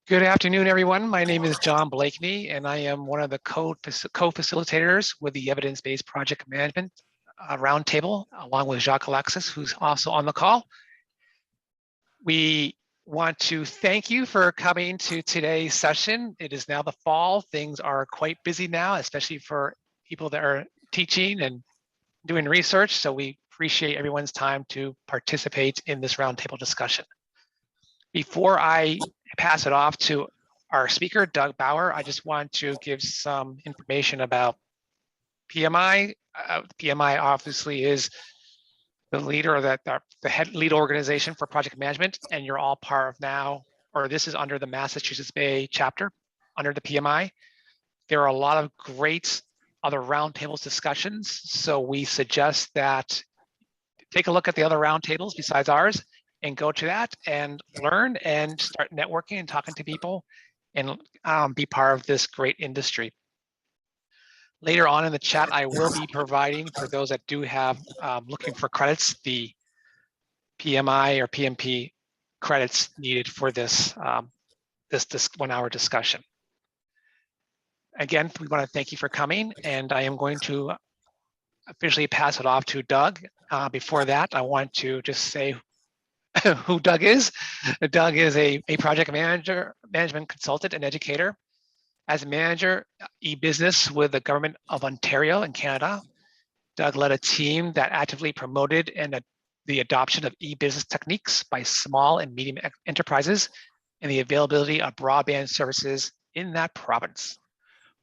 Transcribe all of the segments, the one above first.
Good afternoon, everyone. My name is John Blakeney, and I am one of the co-facilitators with the Evidence-Based Project Management Roundtable, along with Jacques Alexis, who's also on the call. We want to thank you for coming to today's session. It is now the fall. Things are quite busy now, especially for people that are teaching and doing research. So we appreciate everyone's time to participate in this roundtable discussion. Before I pass it off to our speaker, Doug Bauer, I just want to give some information about PMI. PMI obviously is the leader, or the head lead organization for project management, and you're all part of now, or this is under the Massachusetts Bay chapter under the PMI. There are a lot of great other roundtables discussions, so we suggest that take a look at the other roundtables besides ours and go to that and learn and start networking and talking to people and be part of this great industry. Later on in the chat, I will be providing, for those that do have looking for credits, the PMI or PMP credits needed for this, this 1 hour discussion. Again, we want to thank you for coming, and I am going to officially pass it off to Doug. Before that, I want to just say who Doug is. Doug is a project management consultant and educator. As a manager, e-business with the government of Ontario in Canada, Doug led a team that actively promoted the adoption of e-business techniques by small and medium enterprises and the availability of broadband services in that province.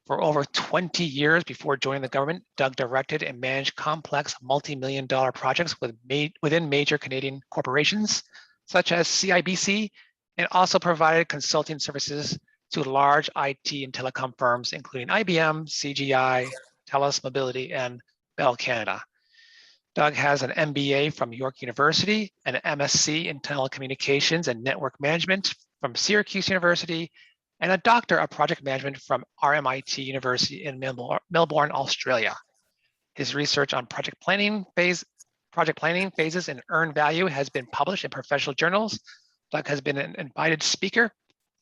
For over 20 years before joining the government, Doug directed and managed complex multi-million-dollar projects within major Canadian corporations, such as CIBC, and also provided consulting services to large IT and telecom firms, including IBM, CGI, TELUS Mobility, and Bell Canada. Doug has an MBA from York University, an MSc in telecommunications and network management from Syracuse University, and a Doctor of Project Management from RMIT University in Melbourne, Australia. His research on project planning phases and earned value has been published in professional journals. Doug has been an invited speaker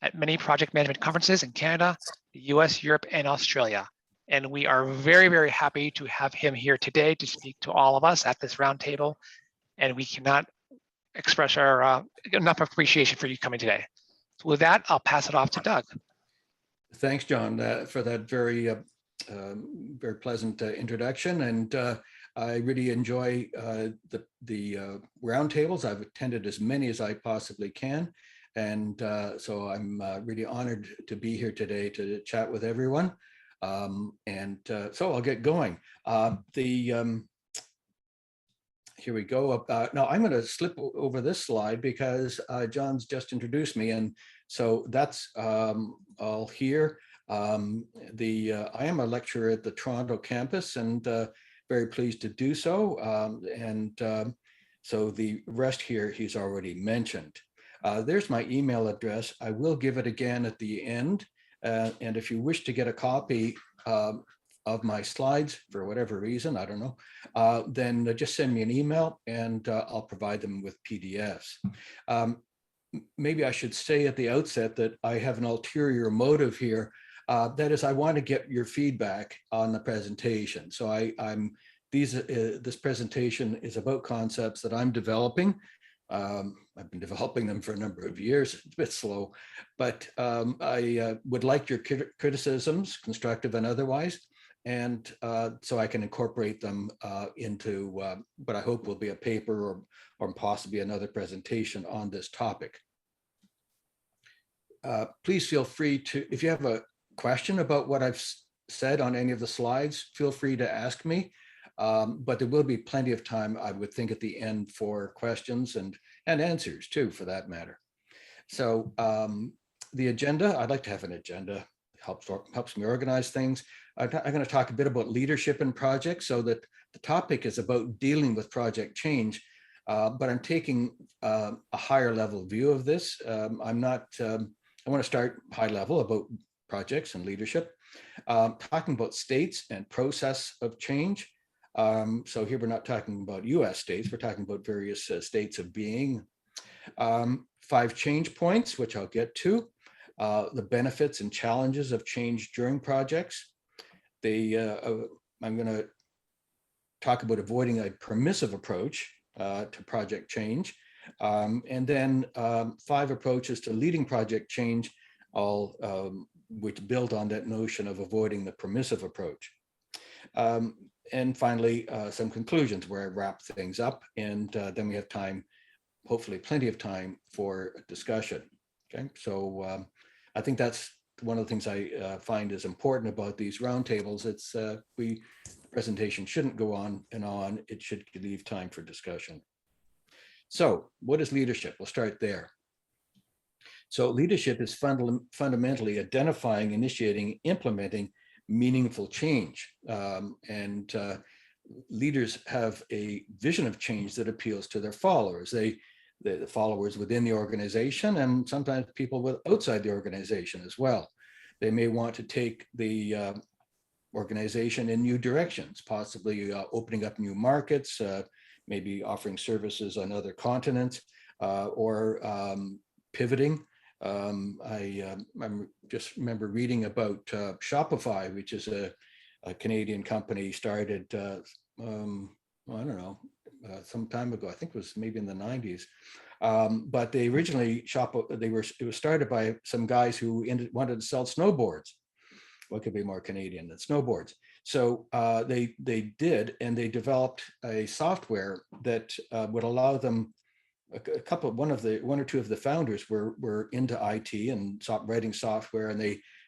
at many project management conferences in Canada, the US, Europe, and Australia. And we are very, very happy to have him here today to speak to all of us at this roundtable. And we cannot express our enough appreciation for you coming today. So with that, I'll pass it off to Doug. Thanks, John, for that very, very pleasant introduction. And I really enjoy the roundtables. I've attended as many as I possibly can. And so I'm really honored to be here today to chat with everyone. So I'll get going. Here we go. Now I'm going to slip over this slide because John's just introduced me, and so that's all here. I am a lecturer at the Toronto campus, and very pleased to do so. So the rest here he's already mentioned. There's my email address. I will give it again at the end, and if you wish to get a copy of my slides for whatever reason, I don't know, then just send me an email and I'll provide them with PDFs. Maybe I should say at the outset that I have an ulterior motive here. That is, I want to get your feedback on the presentation. So this presentation is about concepts that I'm developing. I've been developing them for a number of years. It's a bit slow, but I would like your criticisms, constructive and otherwise, and so I can incorporate them into what I hope will be a paper or possibly another presentation on this topic. Please feel free to, if you have a question about what I've said on any of the slides, feel free to ask me. But there will be plenty of time, I would think, at the end for questions and answers too, for that matter. So the agenda, I'd like to have an agenda. Helps me organize things. I'm going to talk a bit about leadership in projects, so that the topic is about dealing with project change, but I'm taking a higher level view of this. I want to start high level about projects and leadership, talking about states and process of change. So here we're not talking about US states, we're talking about various states of being. 5 change points, which I'll get to. the benefits and challenges of change during projects. I'm going to talk about avoiding a permissive approach to project change, and then 5 approaches to leading project change, all which build on that notion of avoiding the permissive approach. And finally, some conclusions where I wrap things up, and then we have time, hopefully plenty of time for discussion. Okay, so I think that's one of the things I find is important about these roundtables. It's presentation shouldn't go on and on. It should leave time for discussion. So what is leadership? We'll start there. So leadership is fundamentally identifying, initiating, implementing meaningful change. Leaders have a vision of change that appeals to their followers. The followers within the organization, and sometimes people outside the organization as well. They may want to take the organization in new directions, possibly opening up new markets, maybe offering services on other continents, or pivoting. I just remember reading about Shopify, which is a Canadian company started, I don't know, some time ago. I think it was maybe in the 90s. But they originally it was started by some guys who wanted to sell snowboards. What could be more Canadian than snowboards? So they did, and they developed a software that would allow them. One or two of the founders were into IT and writing software, and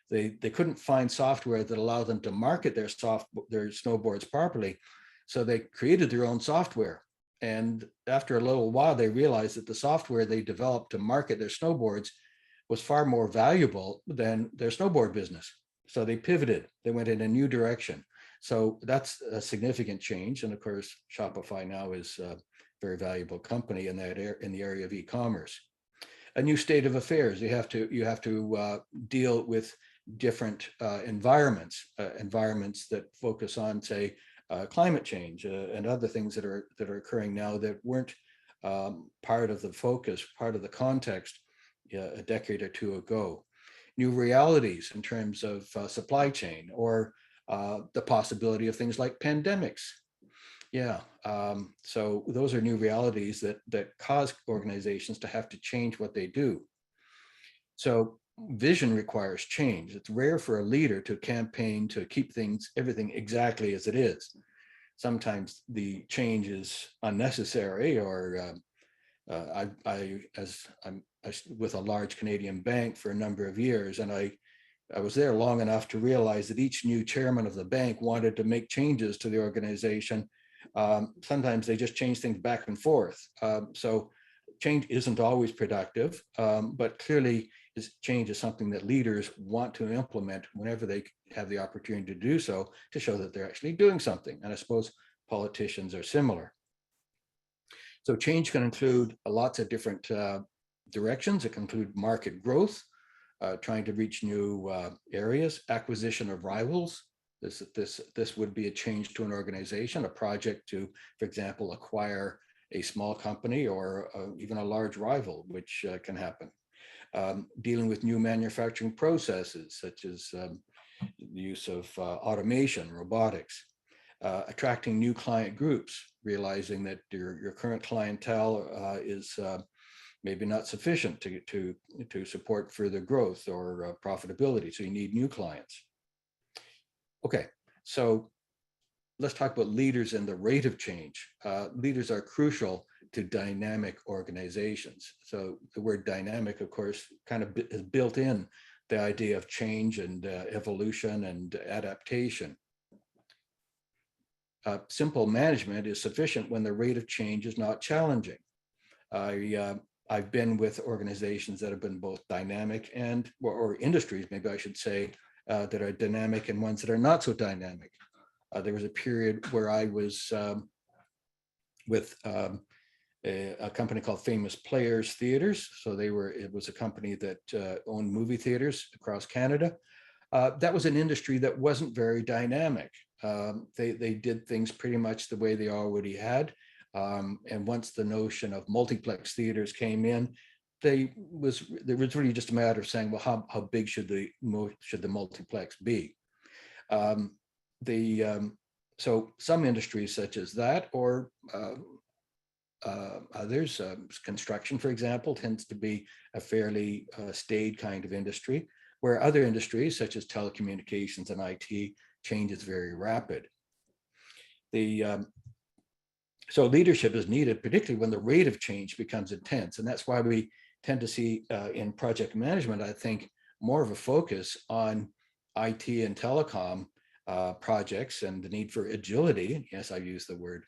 they couldn't find software that allowed them to market their snowboards properly. So they created their own software. And after a little while, they realized that the software they developed to market their snowboards was far more valuable than their snowboard business. So they pivoted. They went in a new direction. So that's a significant change. And of course, Shopify now is a very valuable company in the area of e-commerce. A new state of affairs. You have to deal with different environments that focus on, say, climate change and other things that are occurring now that weren't part of the focus, part of the context a decade or two ago. New realities in terms of supply chain, or the possibility of things like pandemics. Yeah, so those are new realities that cause organizations to have to change what they do. So vision requires change. It's rare for a leader to campaign to keep everything exactly as it is. Sometimes the change is unnecessary, or I'm with a large Canadian bank for a number of years, and I was there long enough to realize that each new chairman of the bank wanted to make changes to the organization. Sometimes they just change things back and forth. So change isn't always productive, but clearly change is something that leaders want to implement whenever they have the opportunity to do so, to show that they're actually doing something. And I suppose politicians are similar. So change can include lots of different directions. It can include market growth, trying to reach new areas, acquisition of rivals. This would be a change to an organization, a project to, for example, acquire a small company or even a large rival, which can happen. Dealing with new manufacturing processes, such as the use of automation, robotics. Attracting new client groups, realizing that your current clientele is maybe not sufficient to support further growth or profitability. So you need new clients. Okay, so let's talk about leaders and the rate of change. Leaders are crucial to dynamic organizations. So the word dynamic, of course, kind of is built in the idea of change and evolution and adaptation. Simple management is sufficient when the rate of change is not challenging. I've been with organizations that have been both dynamic or industries, maybe I should say, that are dynamic, and ones that are not so dynamic. There was a period where I was with a company called Famous Players Theaters. So it was a company that owned movie theaters across Canada. That was an industry that wasn't very dynamic. They did things pretty much the way they already had. And once the notion of multiplex theaters came in, there was really just a matter of saying, well, how big should the multiplex be? So some industries such as that, or others, construction, for example, tends to be a fairly staid kind of industry, where other industries such as telecommunications and IT, change is very rapid. So leadership is needed, particularly when the rate of change becomes intense. And that's why we tend to see in project management, I think, more of a focus on IT and telecom projects and the need for agility. Yes, I use the word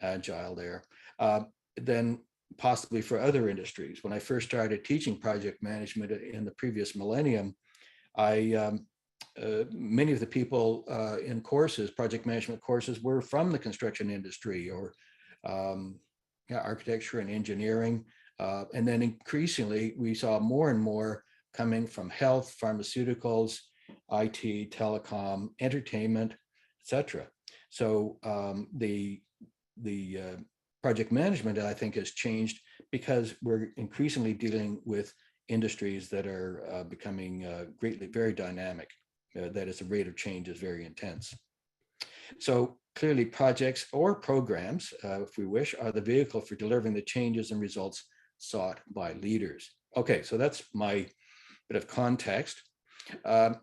agile there, than possibly for other industries. When I first started teaching project management in the previous millennium, many of the people in courses, project management courses, were from the construction industry or architecture and engineering. And then increasingly, we saw more and more coming from health, pharmaceuticals, IT, telecom, entertainment, etc. So the project management, I think, has changed because we're increasingly dealing with industries that are becoming very dynamic. That is, the rate of change is very intense. So clearly, projects or programs, if we wish, are the vehicle for delivering the changes and results sought by leaders. Okay, so that's my bit of context. I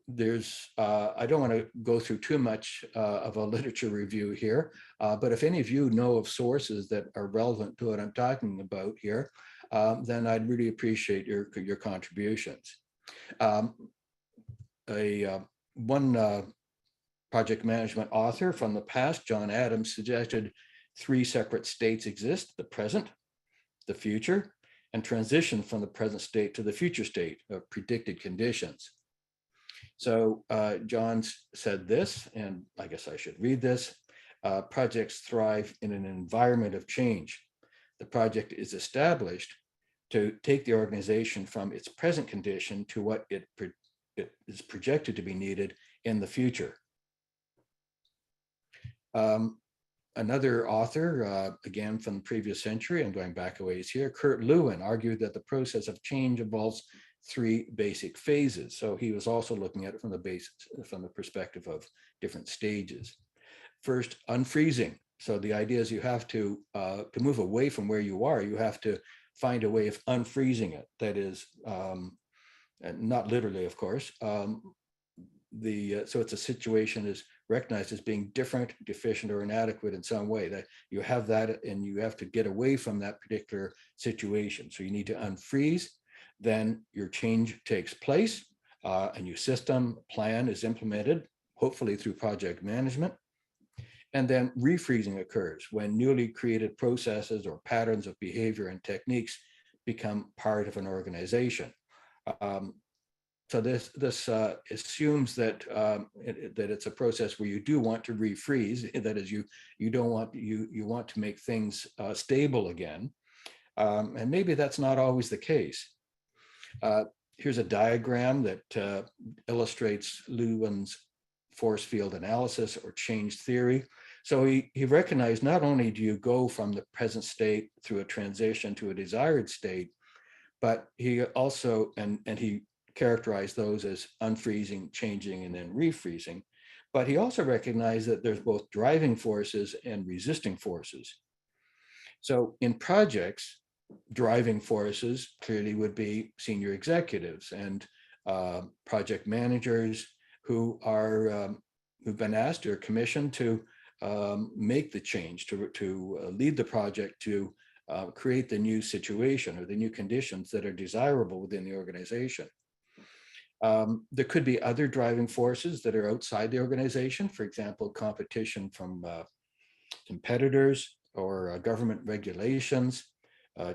don't want to go through too much of a literature review here, but if any of you know of sources that are relevant to what I'm talking about here, then I'd really appreciate your contributions. One project management author from the past, John Adams, suggested 3 separate states exist: the present, the future, and transition from the present state to the future state of predicted conditions. So John said this, and I guess I should read this: projects thrive in an environment of change. The project is established to take the organization from its present condition to what it is projected to be needed in the future. Another author, again from the previous century, I'm going back a ways here, Kurt Lewin, argued that the process of change involves 3 basic phases. So he was also looking at it from the perspective of different stages. First, unfreezing. So the idea is you have to move away from where you are, you have to find a way of unfreezing it. That is, not literally, of course. So it's a situation is recognized as being different, deficient, or inadequate in some way, that you have that and you have to get away from that particular situation. So you need to unfreeze, then your change takes place, a new system plan is implemented, hopefully through project management. And then refreezing occurs when newly created processes or patterns of behavior and techniques become part of an organization. So this assumes that it's a process where you do want to refreeze. That is, you want to make things stable again, and maybe that's not always the case. Here's a diagram that illustrates Lewin's force field analysis or change theory. So he recognized not only do you go from the present state through a transition to a desired state, but he also and he characterize those as unfreezing, changing, and then refreezing. But he also recognized that there's both driving forces and resisting forces. So in projects, driving forces clearly would be senior executives and project managers who are who've been asked or commissioned to make the change, to lead the project, to create the new situation or the new conditions that are desirable within the organization. There could be other driving forces that are outside the organization, for example, competition from competitors or government regulations,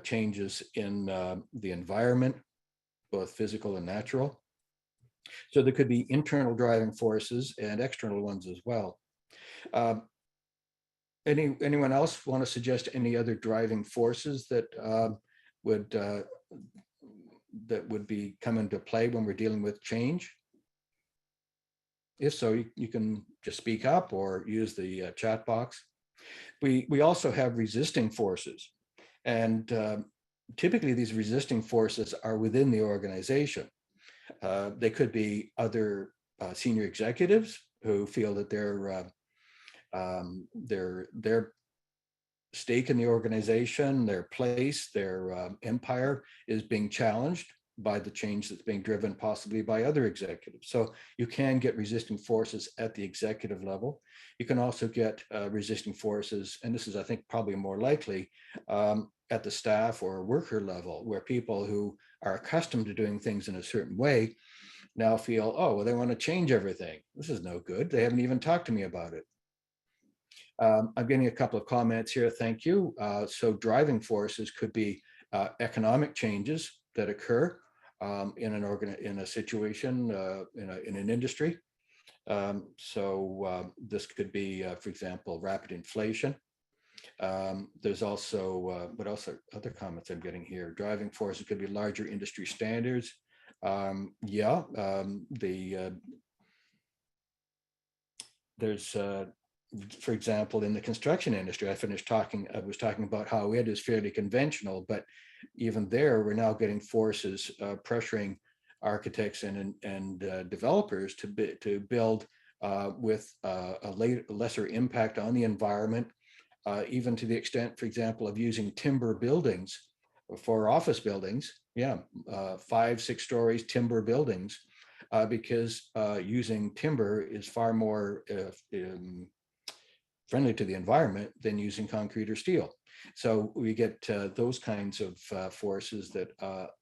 changes in the environment, both physical and natural. So there could be internal driving forces and external ones as well. Anyone else want to suggest any other driving forces that would be come into play when we're dealing with change? If so, you can just speak up or use the chat box. We also have resisting forces, and typically these resisting forces are within the organization. They could be other senior executives who feel that their stake in the organization, their place, their empire is being challenged by the change that's being driven possibly by other executives. So you can get resisting forces at the executive level. You can also get resisting forces, and this is, I think, probably more likely at the staff or worker level, where people who are accustomed to doing things in a certain way now feel, oh, well, they want to change everything. This is no good. They haven't even talked to me about it. I'm getting a couple of comments here. Thank you. So driving forces could be economic changes that occur in a situation, in an industry. This could be, for example, rapid inflation. There's also, what else are other comments I'm getting here? Driving forces could be larger industry standards. There's for example, in the construction industry, I was talking about how it is fairly conventional, but even there, we're now getting forces pressuring architects and developers to build with a lesser impact on the environment, even to the extent, for example, of using timber buildings for office buildings. 5, 6 stories timber buildings, because using timber is far more friendly to the environment than using concrete or steel. So we get those kinds of forces that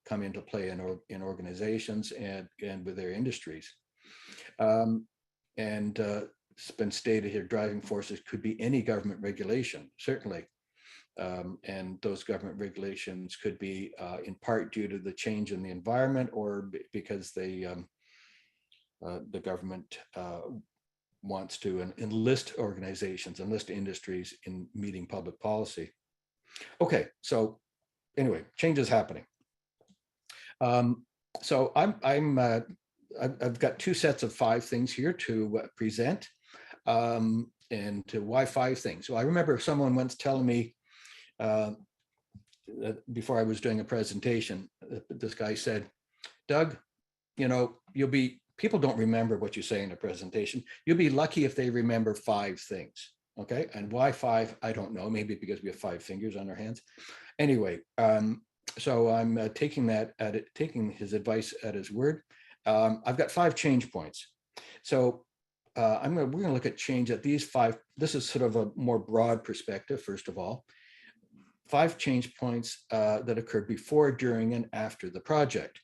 come into play in organizations and with their industries. It's been stated here, driving forces could be any government regulation, certainly. And those government regulations could be in part due to the change in the environment, or because the government wants to enlist organizations, enlist industries in meeting public policy. Okay, so anyway, change is happening. So I've got 2 sets of 5 things here to present, and to why 5 things. So I remember someone once telling me before I was doing a presentation, this guy said, Doug, people don't remember what you say in a presentation. You'll be lucky if they remember 5 things. Okay. And why 5? I don't know. Maybe because we have 5 fingers on our hands. Anyway, so I'm taking his advice at his word. I've got 5 change points. So we're going to look at change at these 5. This is sort of a more broad perspective, first of all. 5 change points that occurred before, during, and after the project.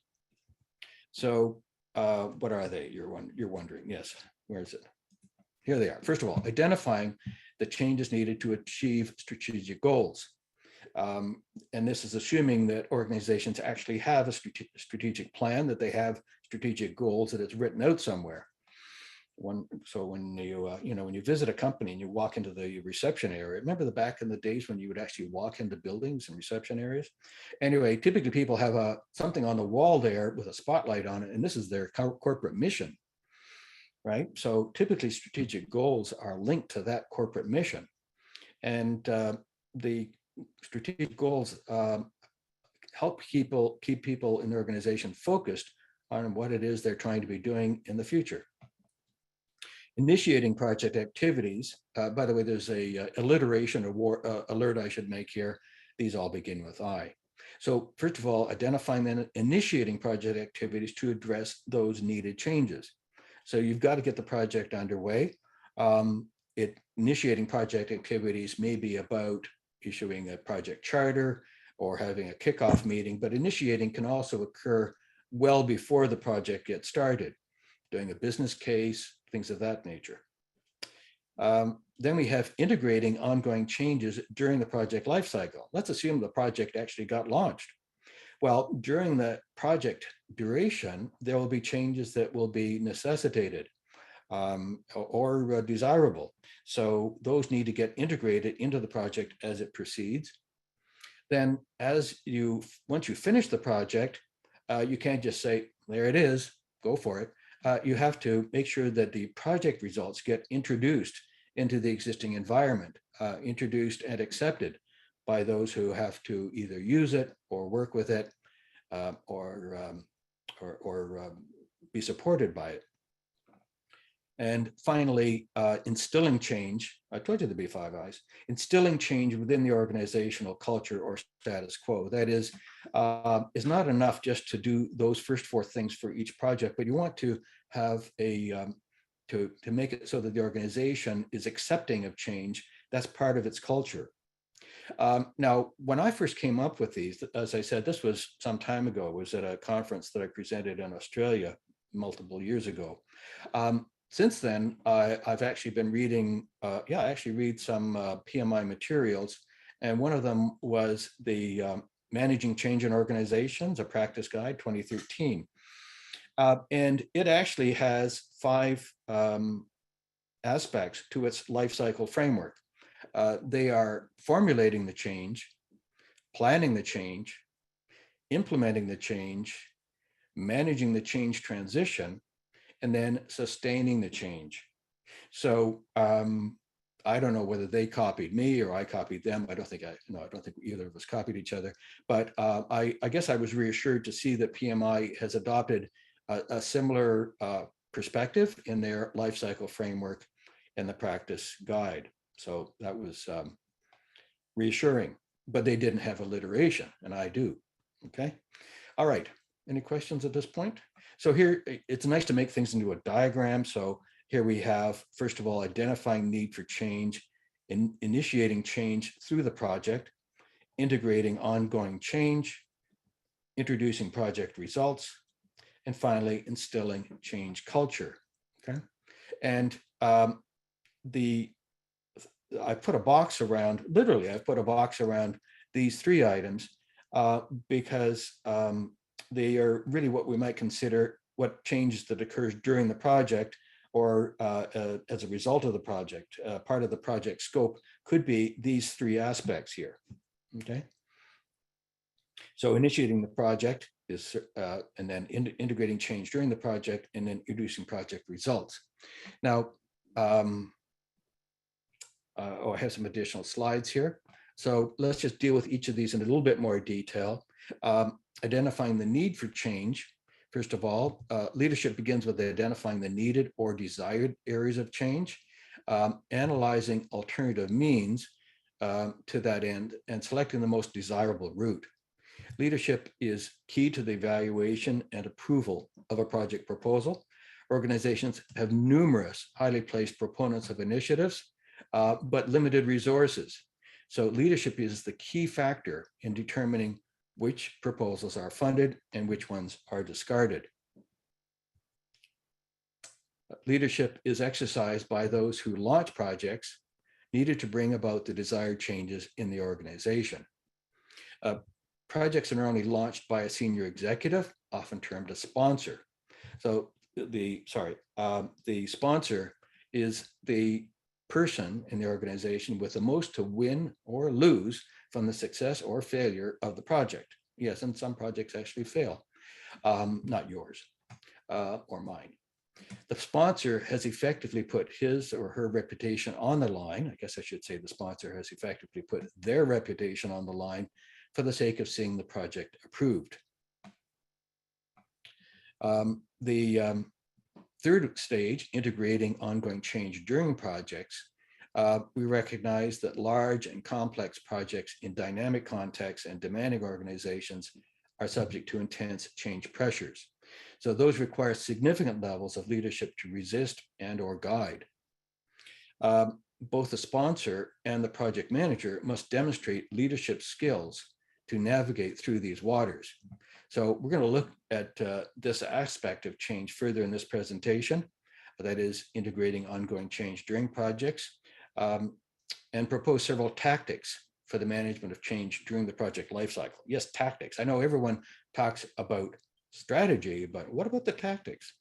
So what are they? You're wondering. Yes. Where is it? Here they are. First of all, identifying the changes needed to achieve strategic goals. And this is assuming that organizations actually have a strategic plan, that they have strategic goals, that it's written out somewhere. So when you visit a company and you walk into the reception area, remember back in the days when you would actually walk into buildings and reception areas? Anyway, typically people have something on the wall there with a spotlight on it, and this is their corporate mission, right? So typically strategic goals are linked to that corporate mission, and the strategic goals help keep people in the organization focused on what it is they're trying to be doing in the future. Initiating project activities. By the way, there's a alliteration or alert I should make here. These all begin with I. So first of all, identifying and initiating project activities to address those needed changes. So you've got to get the project underway. Initiating project activities may be about issuing a project charter or having a kickoff meeting, but initiating can also occur well before the project gets started, doing a business case, things of that nature. Then we have integrating ongoing changes during the project lifecycle. Let's assume the project actually got launched. Well, during the project duration, there will be changes that will be necessitated or desirable. So those need to get integrated into the project as it proceeds. Then once you finish the project, you can't just say, there it is, go for it. You have to make sure that the project results get introduced into the existing environment, introduced and accepted by those who have to either use it or work with it, or be supported by it. And finally, instilling change. I told you there'd be 5 I's. Instilling change within the organizational culture or status quo. That is not enough just to do those first 4 things for each project, but you want to have a to make it so that the organization is accepting of change. That's part of its culture. Now, when I first came up with these, as I said, this was some time ago. It was at a conference that I presented in Australia multiple years ago. Since then, I've actually been reading, I actually read some PMI materials, and one of them was the Managing Change in Organizations, a Practice Guide, 2013. And it actually has 5 aspects to its life cycle framework. They are formulating the change, planning the change, implementing the change, managing the change transition, and then sustaining the change. So I don't know whether they copied me or I copied them. I don't think either of us copied each other. But I guess I was reassured to see that PMI has adopted a similar perspective in their life cycle framework and the practice guide. So that was reassuring, but they didn't have alliteration, and I do. Okay. All right. Any questions at this point? So here, it's nice to make things into a diagram. So here we have, first of all, identifying need for change, initiating change through the project, integrating ongoing change, introducing project results, and finally, instilling change culture. Okay. And I put a box around, literally, I've put a box around these 3 items because they are really what we might consider what changes that occurs during the project or as a result of the project. Part of the project scope could be these 3 aspects here. Okay. So initiating the project is, and then integrating change during the project, and then introducing project results. Now, I have some additional slides here. So let's just deal with each of these in a little bit more detail. Identifying the need for change. First of all, leadership begins with identifying the needed or desired areas of change, analyzing alternative means to that end, and selecting the most desirable route. Leadership is key to the evaluation and approval of a project proposal. Organizations have numerous highly placed proponents of initiatives, but limited resources. So leadership is the key factor in determining which proposals are funded and which ones are discarded. Leadership is exercised by those who launch projects needed to bring about the desired changes in the organization. Projects are only launched by a senior executive, often termed a sponsor. So the sponsor is the person in the organization with the most to win or lose from the success or failure of the project. Yes, and some projects actually fail, not yours or mine. The sponsor has effectively put his or her reputation on the line. I guess I should say the sponsor has effectively put their reputation on the line for the sake of seeing the project approved. The third stage, integrating ongoing change during projects, we recognize that large and complex projects in dynamic contexts and demanding organizations are subject to intense change pressures. So those require significant levels of leadership to resist and or guide. Both the sponsor and the project manager must demonstrate leadership skills to navigate through these waters. So we're going to look at this aspect of change further in this presentation, that is integrating ongoing change during projects, and propose several tactics for the management of change during the project lifecycle. Yes, tactics. I know everyone talks about strategy, but what about the tactics?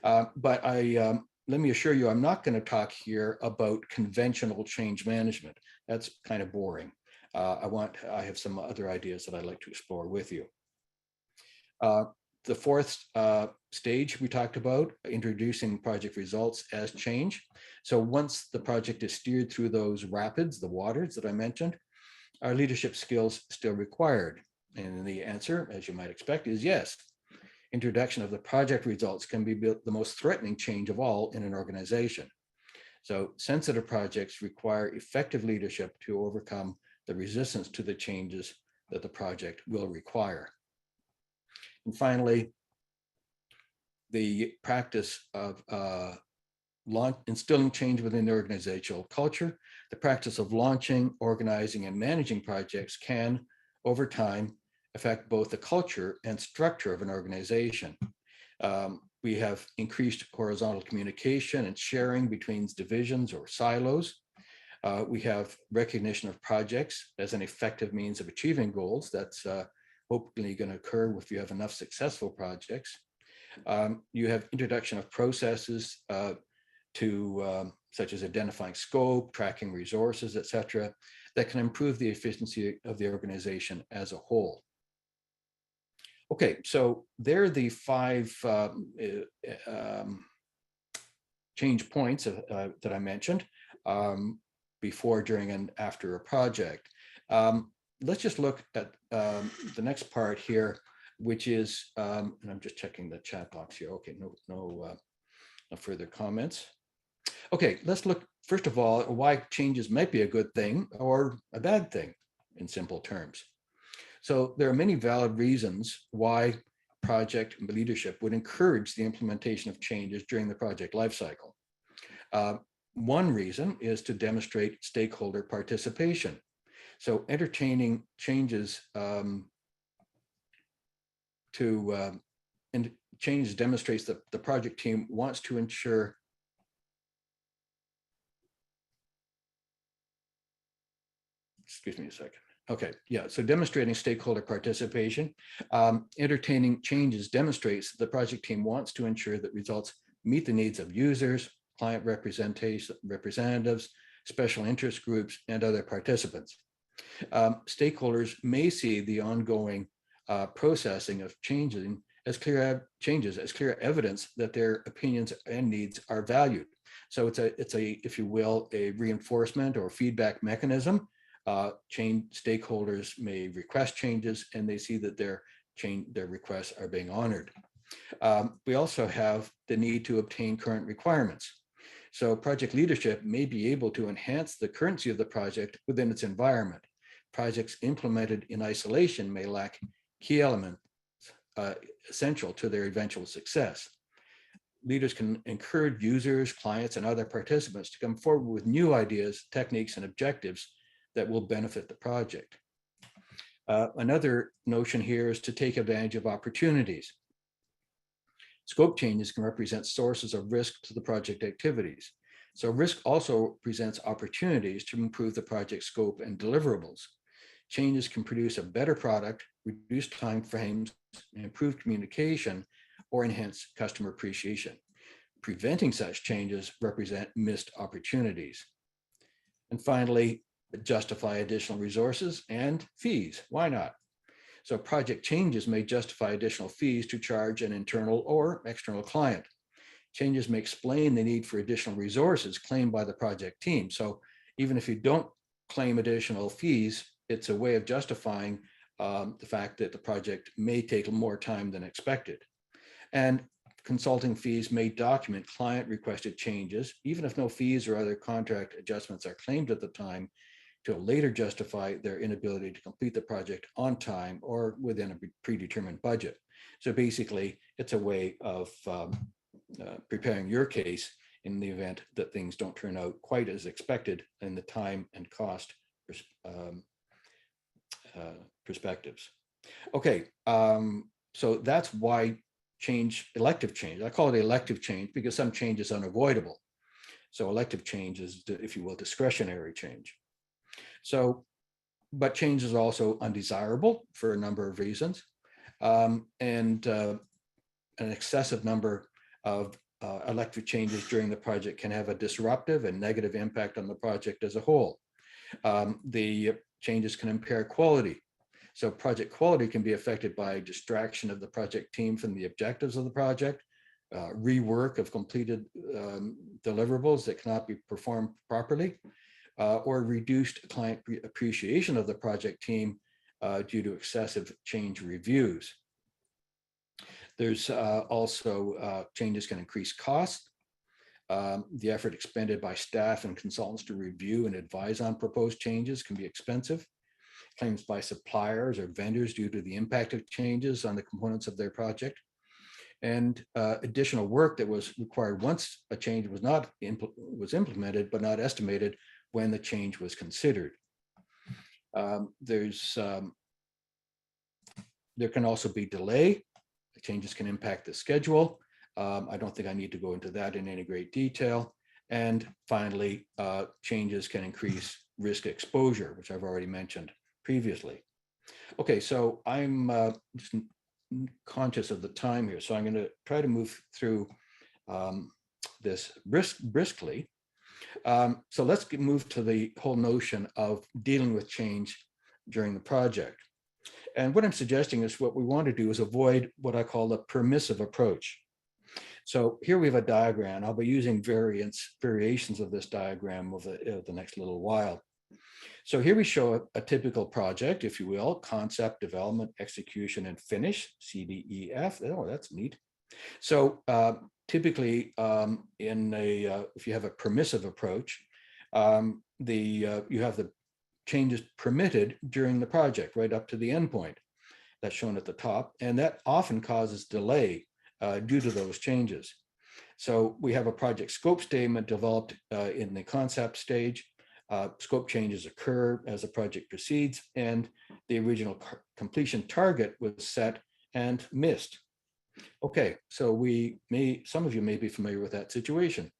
But let me assure you, I'm not going to talk here about conventional change management. That's kind of boring. I have some other ideas that I'd like to explore with you. The fourth stage we talked about, introducing project results as change. So once the project is steered through those rapids, the waters that I mentioned, Are leadership skills still required? And the answer, as you might expect, is yes. Introduction of the project results can be the most threatening change of all in an organization. So sensitive projects require effective leadership to overcome the resistance to the changes that the project will require. And finally, the practice of instilling change within the organizational culture. The practice of launching, organizing, and managing projects can, over time, affect both the culture and structure of an organization. We have increased horizontal communication and sharing between divisions or silos. We have recognition of projects as an effective means of achieving goals. That's hopefully going to occur if you have enough successful projects. You have introduction of processes such as identifying scope, tracking resources, et cetera, that can improve the efficiency of the organization as a whole. Okay, so there are the 5 change points that I mentioned before, during, and after a project. Let's just look at the next part here, which is, and I'm just checking the chat box here. Okay, no further comments. Okay, let's look first of all why changes might be a good thing or a bad thing in simple terms. So there are many valid reasons why project leadership would encourage the implementation of changes during the project lifecycle. One reason is to demonstrate stakeholder participation. So entertaining changes changes demonstrates that the project team wants to ensure excuse me a second. Okay, yeah, so demonstrating stakeholder participation. Entertaining changes demonstrates that the project team wants to ensure that results meet the needs of users, client representatives, special interest groups, and other participants. Stakeholders may see the ongoing processing of changes as clear evidence that their opinions and needs are valued. So it's a, if you will, a reinforcement or feedback mechanism. Stakeholders may request changes, and they see that their requests are being honored. We also have the need to obtain current requirements. So project leadership may be able to enhance the currency of the project within its environment. Projects implemented in isolation may lack key elements essential to their eventual success. Leaders can encourage users, clients, and other participants to come forward with new ideas, techniques, and objectives that will benefit the project. Another notion here is to take advantage of opportunities. Scope changes can represent sources of risk to the project activities. So risk also presents opportunities to improve the project scope and deliverables. Changes can produce a better product, reduce time frames, improve communication, or enhance customer appreciation. Preventing such changes represent missed opportunities. And finally, justify additional resources and fees. Why not? So project changes may justify additional fees to charge an internal or external client. Changes may explain the need for additional resources claimed by the project team. So even if you don't claim additional fees, it's a way of justifying the fact that the project may take more time than expected. And consulting fees may document client requested changes, even if no fees or other contract adjustments are claimed at the time, to later justify their inability to complete the project on time or within a predetermined budget. So basically, it's a way of preparing your case in the event that things don't turn out quite as expected in the time and cost perspectives. Okay, so that's why elective change, I call it elective change because some change is unavoidable. So elective change is, if you will, discretionary change. So, but change is also undesirable for a number of reasons. And an excessive number of elective changes during the project can have a disruptive and negative impact on the project as a whole. The changes can impair quality. So project quality can be affected by distraction of the project team from the objectives of the project, rework of completed deliverables that cannot be performed properly, or reduced client appreciation of the project team due to excessive change reviews. There's also changes can increase costs. The effort expended by staff and consultants to review and advise on proposed changes can be expensive. Claims by suppliers or vendors due to the impact of changes on the components of their project. And additional work that was required once a change was implemented, but not estimated when the change was considered. There can also be delay. The changes can impact the schedule. I don't think I need to go into that in any great detail. And finally, changes can increase risk exposure, which I've already mentioned previously. Okay, so I'm just conscious of the time here, so I'm going to try to move through this briskly. So let's move to the whole notion of dealing with change during the project. And what I'm suggesting is what we want to do is avoid what I call the permissive approach. So here we have a diagram. I'll be using variations of this diagram over the next little while. So here we show a typical project, if you will: concept, development, execution, and finish, CDEF. Oh, that's neat. So typically if you have a permissive approach, you have the changes permitted during the project right up to the endpoint. That's shown at the top, and that often causes delay due to those changes. So we have a project scope statement developed in the concept stage. Scope changes occur as the project proceeds, and the original completion target was set and missed. Okay, so some of you may be familiar with that situation.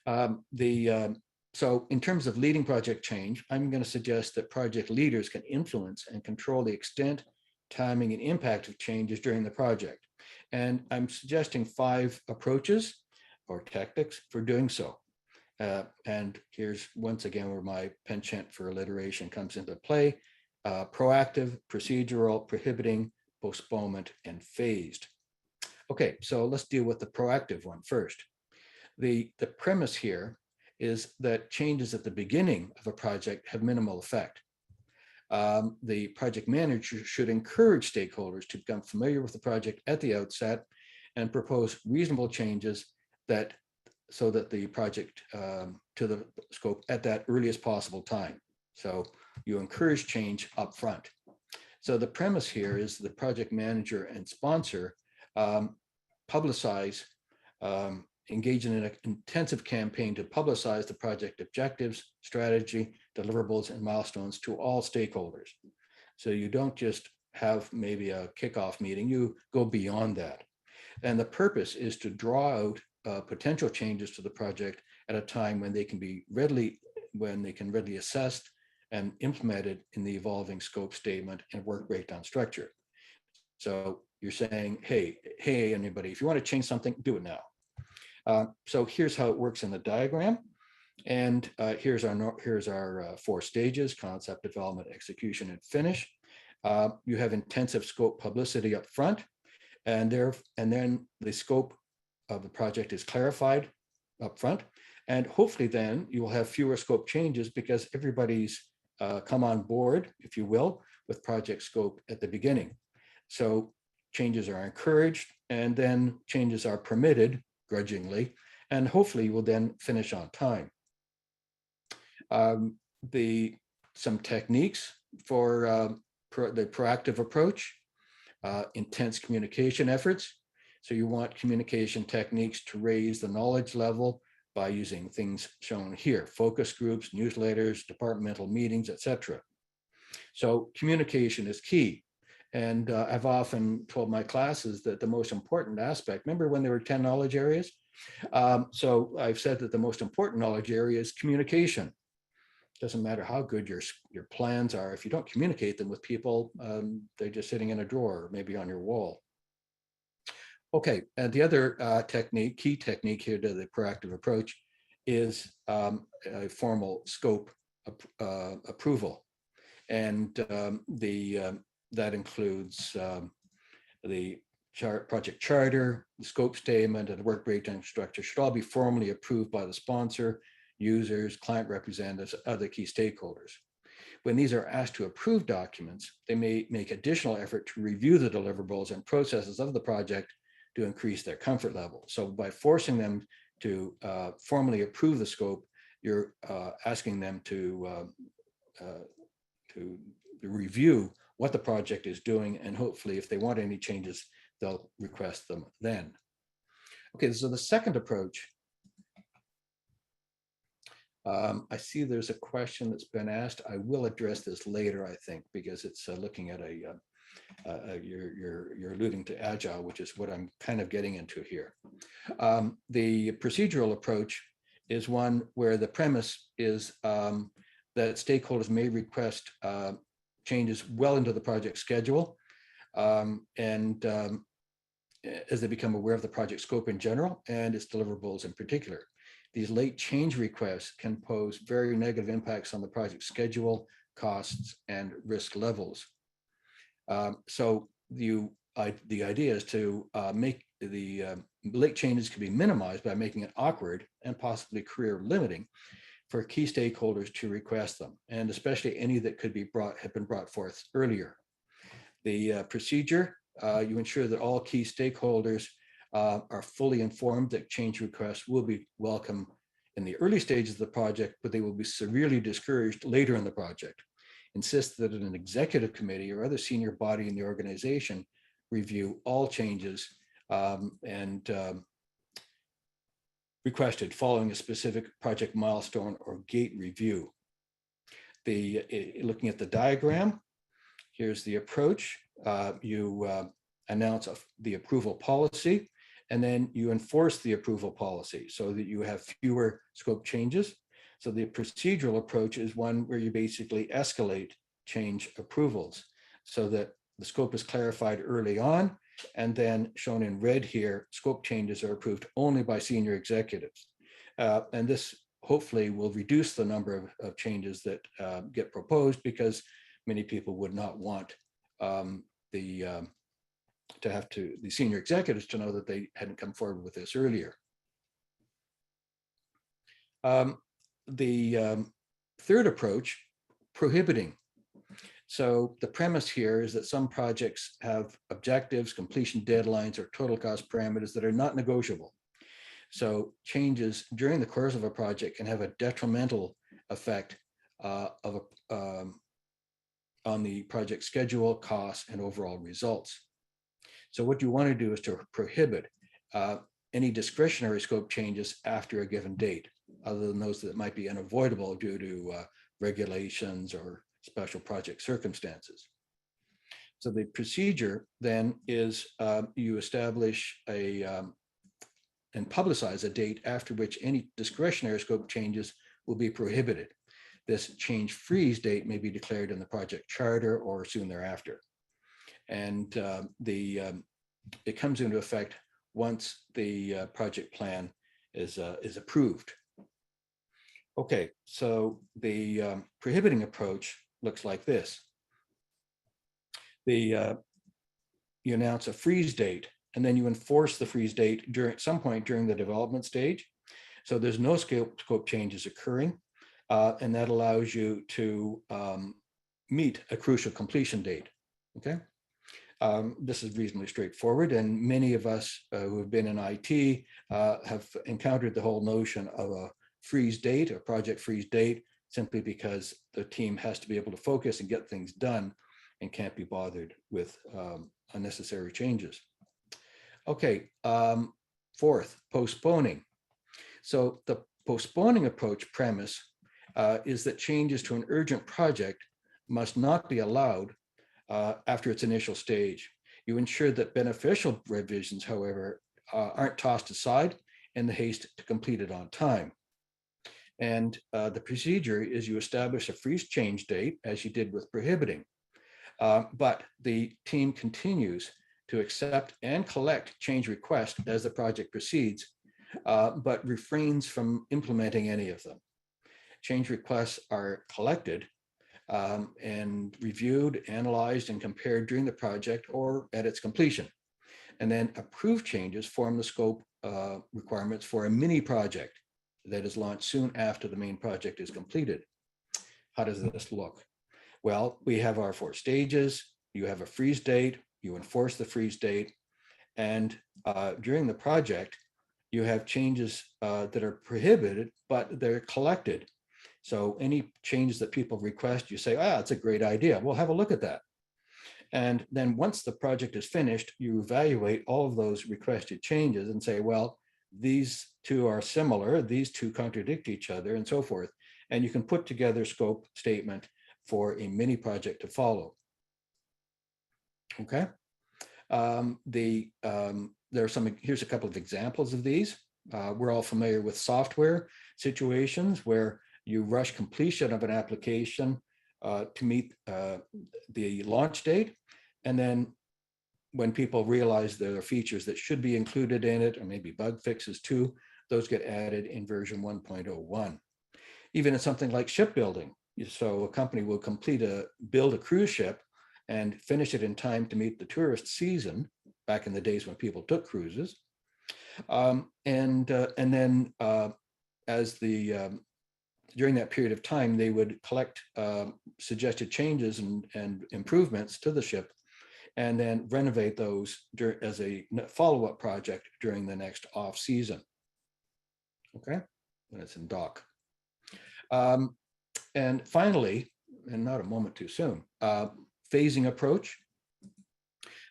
So in terms of leading project change, I'm going to suggest that project leaders can influence and control the extent, timing, and impact of changes during the project. And I'm suggesting 5 approaches or tactics for doing so. And here's once again where my penchant for alliteration comes into play: proactive, procedural, prohibiting, postponement, and phased. Okay, so let's deal with the proactive one first. The premise here is that changes at the beginning of a project have minimal effect. The project manager should encourage stakeholders to become familiar with the project at the outset and propose reasonable changes so that the project to the scope at that earliest possible time. So you encourage change up front. So the premise here is the project manager and sponsor engage in an intensive campaign to publicize the project objectives, strategy, deliverables, and milestones to all stakeholders. So you don't just have maybe a kickoff meeting, you go beyond that. And the purpose is to draw out potential changes to the project at a time when they can be readily assessed and implemented in the evolving scope statement and work breakdown structure. So you're saying, hey, anybody, if you want to change something, do it now. So here's how it works in the diagram. And here's our 4 stages: concept, development, execution, and finish. You have intensive scope publicity up front, and then the scope of the project is clarified up front. And hopefully then you will have fewer scope changes because everybody's come on board, if you will, with project scope at the beginning. So changes are encouraged, and then changes are permitted grudgingly, and hopefully will then finish on time. Some techniques for the proactive approach: intense communication efforts. So you want communication techniques to raise the knowledge level by using things shown here: focus groups, newsletters, departmental meetings, etc. So communication is key. And I've often told my classes that the most important aspect, remember when there were 10 knowledge areas? So I've said that the most important knowledge area is communication. Doesn't matter how good your plans are. If you don't communicate them with people, they're just sitting in a drawer, maybe on your wall. Okay, and the other key technique here to the proactive approach is a formal scope approval. And that includes the project charter, the scope statement, and the work breakdown structure should all be formally approved by the sponsor, users, client representatives, other key stakeholders. When these are asked to approve documents, they may make additional effort to review the deliverables and processes of the project to increase their comfort level. So by forcing them to formally approve the scope, you're asking them to review what the project is doing, and hopefully if they want any changes, they'll request them then. Okay, so the second approach, I see there's a question that's been asked. I will address this later, I think, because it's looking at you're alluding to agile, which is what I'm kind of getting into here. The procedural approach is one where the premise is that stakeholders may request changes well into the project schedule, and as they become aware of the project scope in general and its deliverables in particular. These late change requests can pose very negative impacts on the project schedule, costs, and risk levels. So the idea is to make the late changes can be minimized by making it awkward and possibly career limiting for key stakeholders to request them, and especially any that could be have been brought forth earlier. The procedure, you ensure that all key stakeholders are fully informed that change requests will be welcome in the early stages of the project, but they will be severely discouraged later in the project. Insist that an executive committee or other senior body in the organization review all changes and requested following a specific project milestone or gate review. Looking at the diagram, here's the approach. You announce the approval policy, and then you enforce the approval policy so that you have fewer scope changes. So the procedural approach is one where you basically escalate change approvals so that the scope is clarified early on, and then shown in red here, scope changes are approved only by senior executives. And this hopefully will reduce the number of changes that get proposed, because many people would not want the senior executives to know that they hadn't come forward with this earlier. The third approach, prohibiting. So the premise here is that some projects have objectives, completion deadlines, or total cost parameters that are not negotiable. So changes during the course of a project can have a detrimental effect on the project schedule, costs, and overall results. So what you want to do is to prohibit any discretionary scope changes after a given date, other than those that might be unavoidable due to regulations or special project circumstances. So the procedure then is you establish and publicize a date after which any discretionary scope changes will be prohibited. This change freeze date may be declared in the project charter or soon thereafter. And it comes into effect once the project plan is approved. Okay, so the prohibiting approach looks like this. You announce a freeze date, and then you enforce the freeze date at some point during the development stage. So there's no scope changes occurring, and that allows you to meet a crucial completion date. Okay. This is reasonably straightforward, and many of us who have been in IT have encountered the whole notion of a freeze date, a project freeze date, simply because the team has to be able to focus and get things done and can't be bothered with unnecessary changes. Okay, fourth, postponing. So the postponing approach premise is that changes to an urgent project must not be allowed after its initial stage. You ensure that beneficial revisions, however, aren't tossed aside in the haste to complete it on time. And the procedure is you establish a freeze change date, as you did with prohibiting, but the team continues to accept and collect change requests as the project proceeds, but refrains from implementing any of them. Change requests are collected and reviewed, analyzed, and compared during the project or at its completion. And then approved changes form the scope requirements for a mini project that is launched soon after the main project is completed. How does this look? Well, we have our 4 stages. You have a freeze date, you enforce the freeze date, and during the project, you have changes that are prohibited, but they're collected. So any changes that people request, you say, it's a great idea. We'll have a look at that. And then once the project is finished, you evaluate all of those requested changes and say, well, these two are similar, these two contradict each other, and so forth. And you can put together a scope statement for a mini project to follow. Okay. Here's a couple of examples of these. We're all familiar with software situations where you rush completion of an application to meet the launch date. And then when people realize there are features that should be included in it, or maybe bug fixes too, those get added in version 1.01. Even in something like shipbuilding. So a company will build a cruise ship and finish it in time to meet the tourist season, back in the days when people took cruises. And then during that period of time, they would collect suggested changes and improvements to the ship, and then renovate those as a follow-up project during the next off season. Okay, when it's in dock. And finally, and not a moment too soon, phasing approach.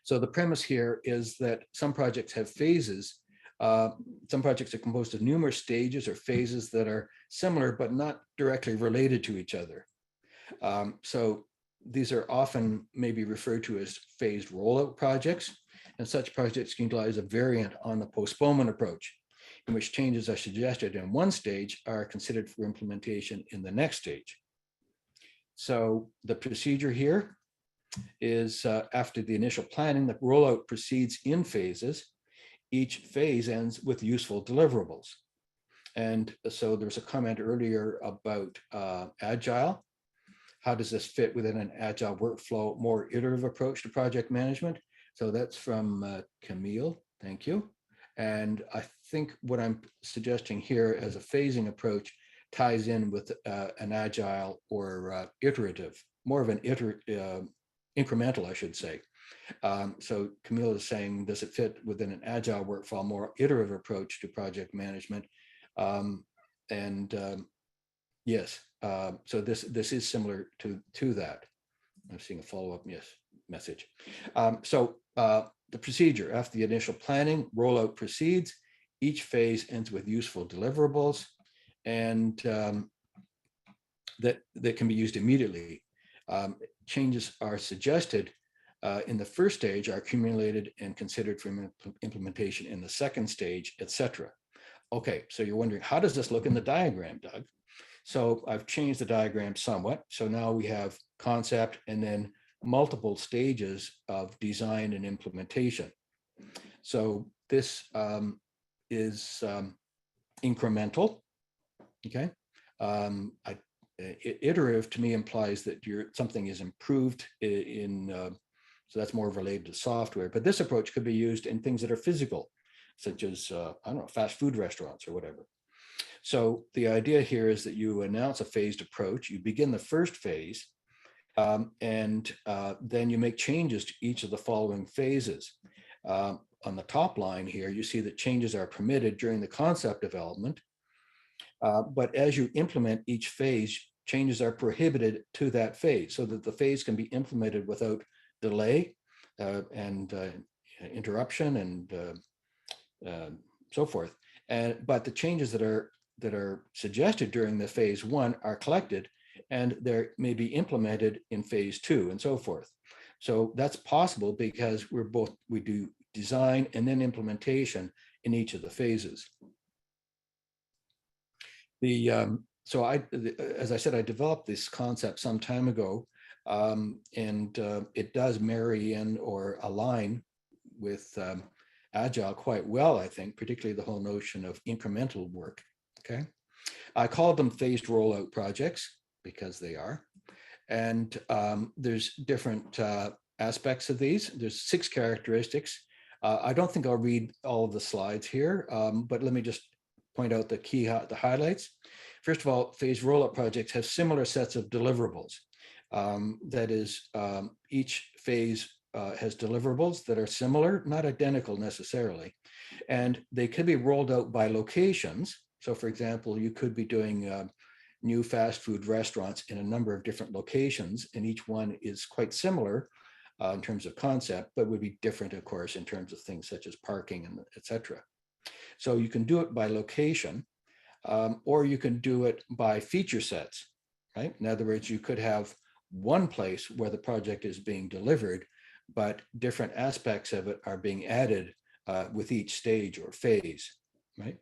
So the premise here is that some projects have phases. Some projects are composed of numerous stages or phases that are similar but not directly related to each other. So these are often maybe referred to as phased rollout projects, and such projects can utilize a variant on the postponement approach, in which changes are suggested in one stage are considered for implementation in the next stage. So the procedure here is after the initial planning, the rollout proceeds in phases. Each phase ends with useful deliverables. And so there's a comment earlier about agile. How does this fit within an agile workflow, more iterative approach to project management? So that's from Camille, thank you. And I think what I'm suggesting here as a phasing approach ties in with an agile or iterative, more of an incremental, I should say. So Camille is saying, does it fit within an agile workflow, more iterative approach to project management? Yes, so this is similar to that. I'm seeing a follow-up message. So the procedure: after the initial planning, rollout proceeds. Each phase ends with useful deliverables, and that can be used immediately. Changes are suggested in the first stage, are accumulated and considered for implementation in the second stage, etc. Okay, so you're wondering, how does this look in the diagram, Doug? So I've changed the diagram somewhat. So now we have concept and then multiple stages of design and implementation. So this is incremental. Okay. Iterative to me implies that something is improved so that's more related to software, but this approach could be used in things that are physical, such as, I don't know, fast food restaurants or whatever. So the idea here is that you announce a phased approach, you begin the first phase, and then you make changes to each of the following phases. On the top line here, you see that changes are permitted during the concept development, but as you implement each phase, changes are prohibited to that phase so that the phase can be implemented without delay and interruption and so forth. But the changes that are suggested during the phase one are collected and they may be implemented in phase two and so forth. So that's possible because we do design and then implementation in each of the phases. As I said, I developed this concept some time ago, and it does marry in or align with Agile quite well, I think, particularly the whole notion of incremental work. Okay, I call them phased rollout projects because they are, and there's different aspects of these. There's 6 characteristics. I don't think I'll read all of the slides here, but let me just point out the key, the highlights. First of all, phased rollout projects have similar sets of deliverables. That is, each phase has deliverables that are similar, not identical necessarily, and they could be rolled out by locations. So for example, you could be doing new fast food restaurants in a number of different locations, and each one is quite similar in terms of concept, but would be different, of course, in terms of things such as parking and et cetera. So you can do it by location, or you can do it by feature sets, right? In other words, you could have one place where the project is being delivered, but different aspects of it are being added with each stage or phase, right?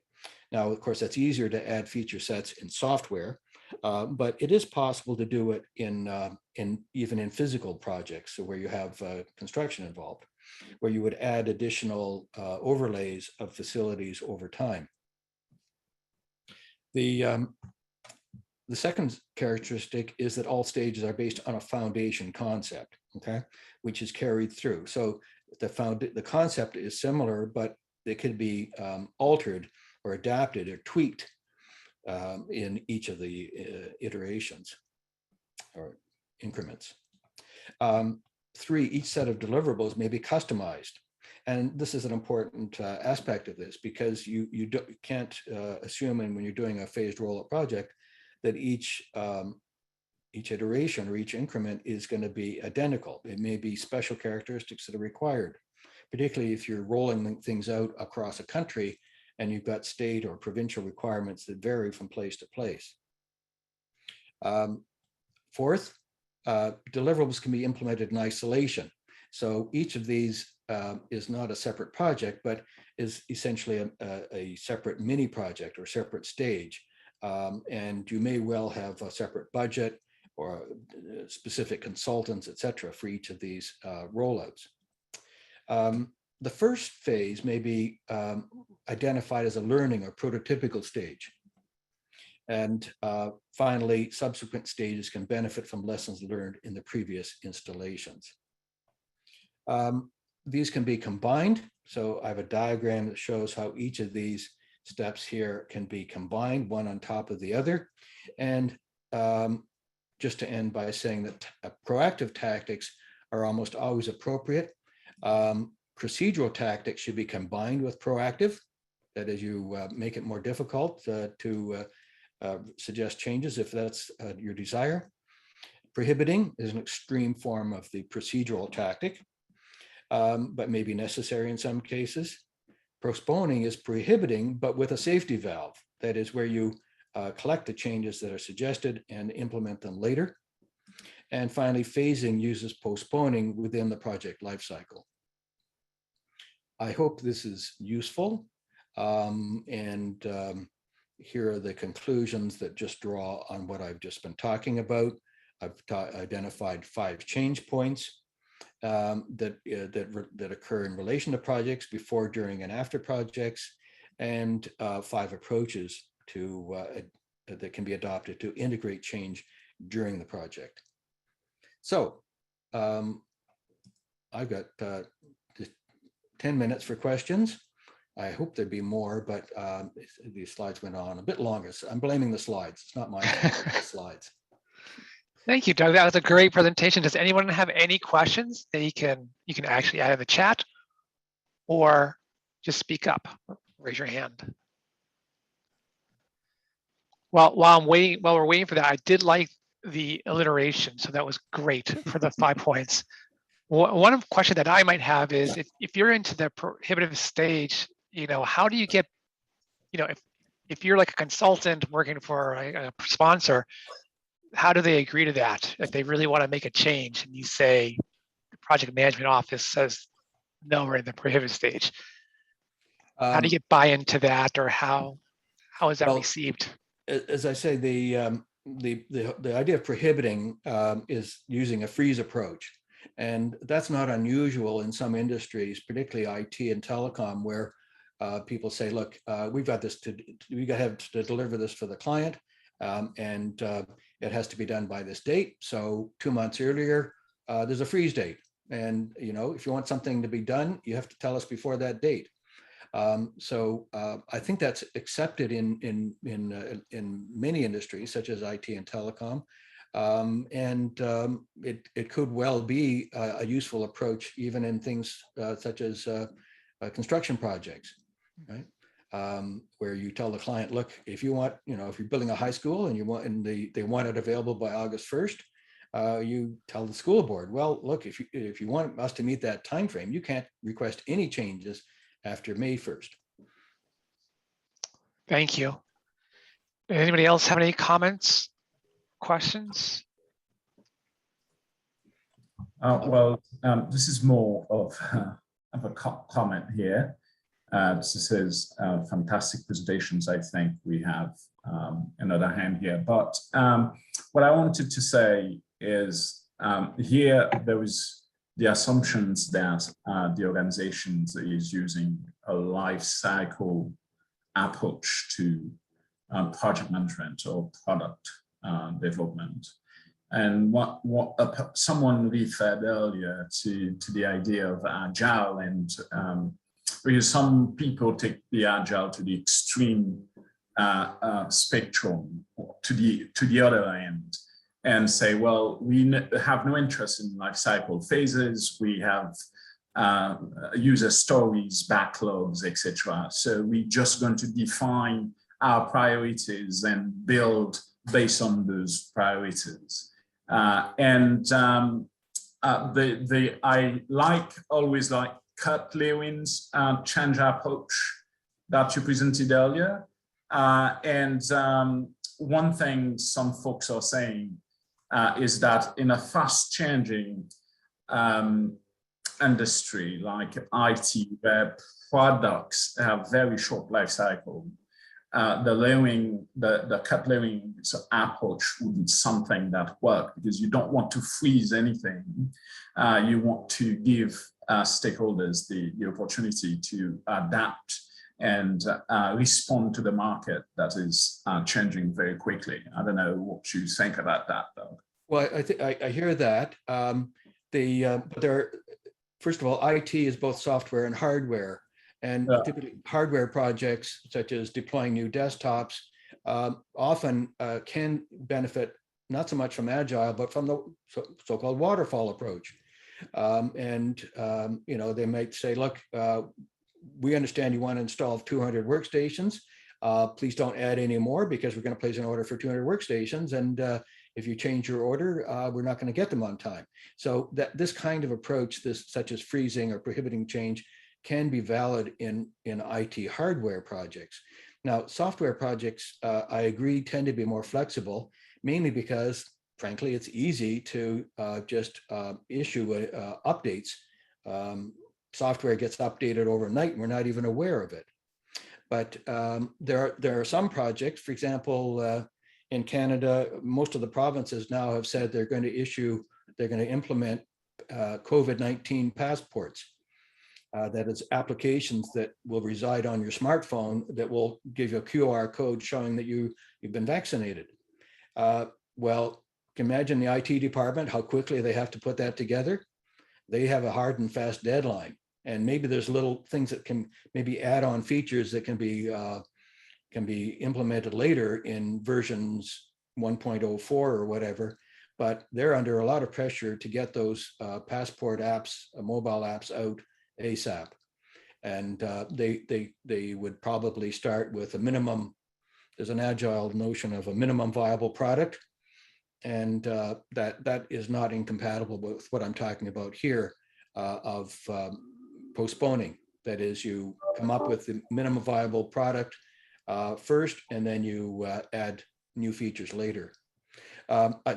Now, of course, that's easier to add feature sets in software, but it is possible to do it in even in physical projects, so where you have construction involved, where you would add additional overlays of facilities over time. The second characteristic is that all stages are based on a foundation concept, okay, which is carried through. So the concept is similar, but it could be altered or adapted or tweaked in each of the iterations or increments. 3, each set of deliverables may be customized. And this is an important aspect of this, because you can't assume, and when you're doing a phased rollout project, that each iteration or each increment is going to be identical. It may be special characteristics that are required, particularly if you're rolling things out across a country and you've got state or provincial requirements that vary from place to place. 4th, deliverables can be implemented in isolation. So each of these is not a separate project, but is essentially a separate mini project or separate stage. And you may well have a separate budget or specific consultants, et cetera, for each of these rollouts. The first phase may be identified as a learning or prototypical stage. And finally, subsequent stages can benefit from lessons learned in the previous installations. These can be combined. So I have a diagram that shows how each of these steps here can be combined, one on top of the other. And just to end by saying that proactive tactics are almost always appropriate. Procedural tactics should be combined with proactive. That is, you make it more difficult to suggest changes if that's your desire. Prohibiting is an extreme form of the procedural tactic, but may be necessary in some cases. Postponing is prohibiting, but with a safety valve. That is where you collect the changes that are suggested and implement them later. And finally, phasing uses postponing within the project lifecycle. I hope this is useful. Here are the conclusions that just draw on what I've just been talking about. I've identified 5 change points that occur in relation to projects before, during, and after projects, and 5 approaches that can be adopted to integrate change during the project. So I've got just 10 minutes for questions. I hope there'd be more, but these slides went on a bit longer. So I'm blaming the slides. It's not my fault, it's the slides. Thank you, Doug. That was a great presentation. Does anyone have any questions that you can actually add in the chat, or just speak up, raise your hand. Well, while we're waiting for that, I did like the alliteration, so that was great for the 5 points. One question that I might have is if you're into the prohibitive stage, how do you get, if you're like a consultant working for a sponsor, how do they agree to that? If they really want to make a change and you say the project management office says, no, we're in the prohibitive stage. How do you get buy-in to that, or how is that received? As I say, the idea of prohibiting is using a freeze approach. And that's not unusual in some industries, particularly IT and telecom, where people say, look, we have to deliver this for the client, and it has to be done by this date. So 2 months earlier, there's a freeze date, And, if you want something to be done, you have to tell us before that date. So I think that's accepted in many industries, such as IT and telecom. It could well be a useful approach even in things such as construction projects, right? Where you tell the client, look, if you want, if you're building a high school and they want it available by August 1st, you tell the school board, well, look, if you want us to meet that time frame, you can't request any changes after May 1st. Thank you. Anybody else have any comments, questions? This is more of a comment here. This is fantastic presentations, I think we have another hand here. But what I wanted to say is here there is the assumptions that the organization is using a life cycle approach to project management or product development. And what someone referred earlier to the idea of agile, and because some people take the agile to the extreme spectrum, to the other end, and say, well, we have no interest in life cycle phases. We have user stories, backlogs, etc. So we're just going to define our priorities and build based on those priorities. I always like Kurt Lewin's change approach that you presented earlier. One thing some folks are saying is that in a fast changing industry like IT, where products have very short life cycle, the Kurt Lewin's approach would be something that works, because you don't want to freeze anything. You want to give stakeholders the opportunity to adapt and respond to the market that is changing very quickly. I don't know what you think about that, though. Well, I hear that. First of all, IT is both software and hardware. And typically hardware projects, such as deploying new desktops, often can benefit not so much from Agile, but from the so-called waterfall approach. They might say, look, we understand you want to install 200 workstations. Please don't add any more, because we're going to place an order for 200 workstations. And if you change your order, we're not going to get them on time. So this kind of approach, such as freezing or prohibiting change, can be valid in IT hardware projects. Now, software projects, I agree, tend to be more flexible, mainly because, frankly, it's easy to just issue updates. Software gets updated overnight and we're not even aware of it. But there are some projects, for example, in Canada, most of the provinces now have said they're going to implement COVID-19 passports. That is applications that will reside on your smartphone that will give you a QR code showing that you've been vaccinated. Well, imagine the IT department, how quickly they have to put that together. They have a hard and fast deadline. And maybe there's little things that can maybe add on features that can be implemented later in versions 1.04 or whatever. But they're under a lot of pressure to get those passport apps, mobile apps out ASAP, and they would probably start with a minimum. There's an agile notion of a minimum viable product, and that is not incompatible with what I'm talking about here of postponing. That is, you come up with the minimum viable product first, and then you add new features later.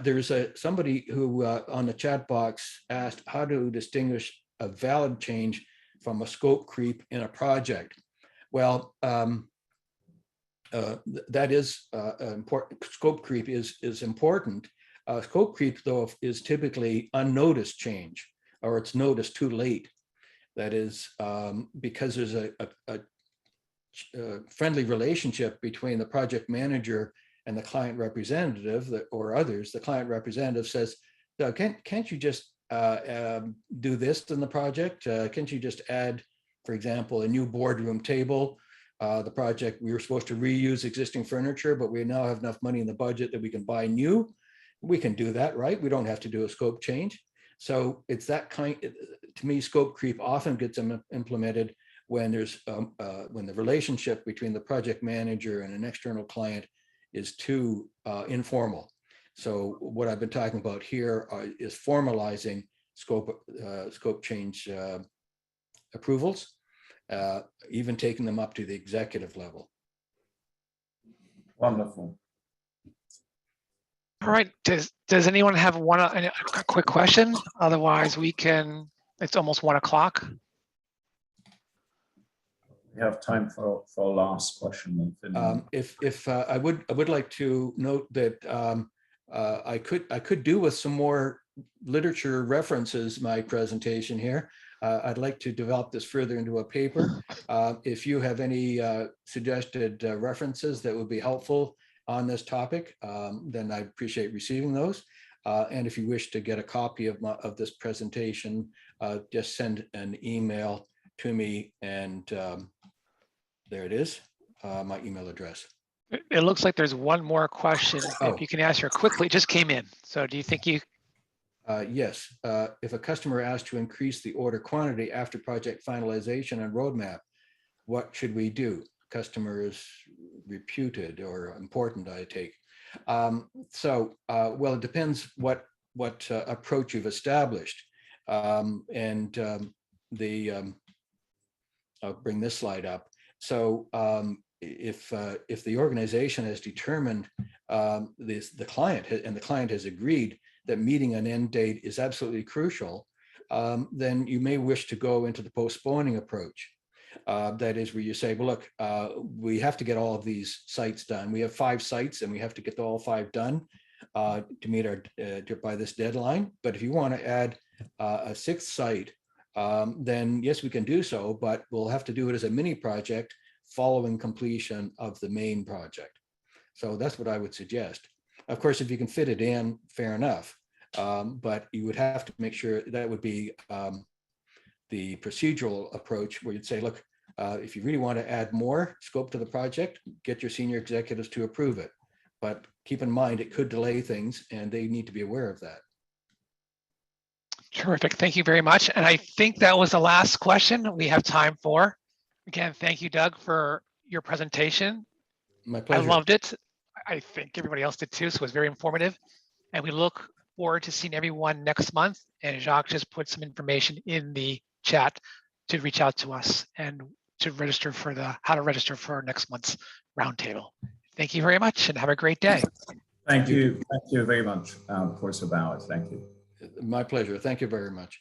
There's somebody who on the chat box asked how to distinguish a valid change from a scope creep in a project. Well, that is important. Scope creep is important. Scope creep, though, is typically unnoticed change, or it's noticed too late. That is because there's a friendly relationship between the project manager and the client representative, or others. The client representative says, can't you just do this in the project? Can't you just add, for example, a new boardroom table? The project, we were supposed to reuse existing furniture, but we now have enough money in the budget that we can buy new. We can do that, right? We don't have to do a scope change. So it's that kind, to me, scope creep often gets implemented when there's when the relationship between the project manager and an external client is too informal. So what I've been talking about here is formalizing scope change approvals, even taking them up to the executive level. Wonderful. All right. Does anyone have a quick question? Otherwise, we can. It's almost 1 o'clock. We have time for a last question. If I would like to note that I could do with some more literature references my presentation here. I'd like to develop this further into a paper. If you have any suggested references that would be helpful on this topic, then I appreciate receiving those. And if you wish to get a copy of this presentation, just send an email to me, and there it is, my email address. It looks like there's one more question. Oh. If you can answer quickly, it just came in. So do you think you? Yes, if a customer asks to increase the order quantity after project finalization and roadmap, what should we do? Customer is reputed or important, I take. Well, it depends what approach you've established. I'll bring this slide up. So if the organization has determined the client has agreed that meeting an end date is absolutely crucial, then you may wish to go into the postponing approach. That is where you say, well, look, we have to get all of these sites done. We have 5 sites and we have to get all 5 done to meet our by this deadline. But if you want to add a 6th site, then yes, we can do so, but we'll have to do it as a mini project following completion of the main project. So that's what I would suggest. Of course, if you can fit it in, fair enough. But you would have to make sure that would be the procedural approach, where you'd say, look, if you really want to add more scope to the project, get your senior executives to approve it. But keep in mind, it could delay things, and they need to be aware of that. Terrific. Thank you very much. And I think that was the last question we have time for. Again, thank you, Doug, for your presentation. My pleasure. I loved it. I think everybody else did too, so it was very informative. And we look forward to seeing everyone next month. And Jacques just put some information in the chat to reach out to us and to register for how to register for next month's roundtable. Thank you very much and have a great day. Thank you. Thank you very much, Professor Bauer. Thank you. My pleasure. Thank you very much.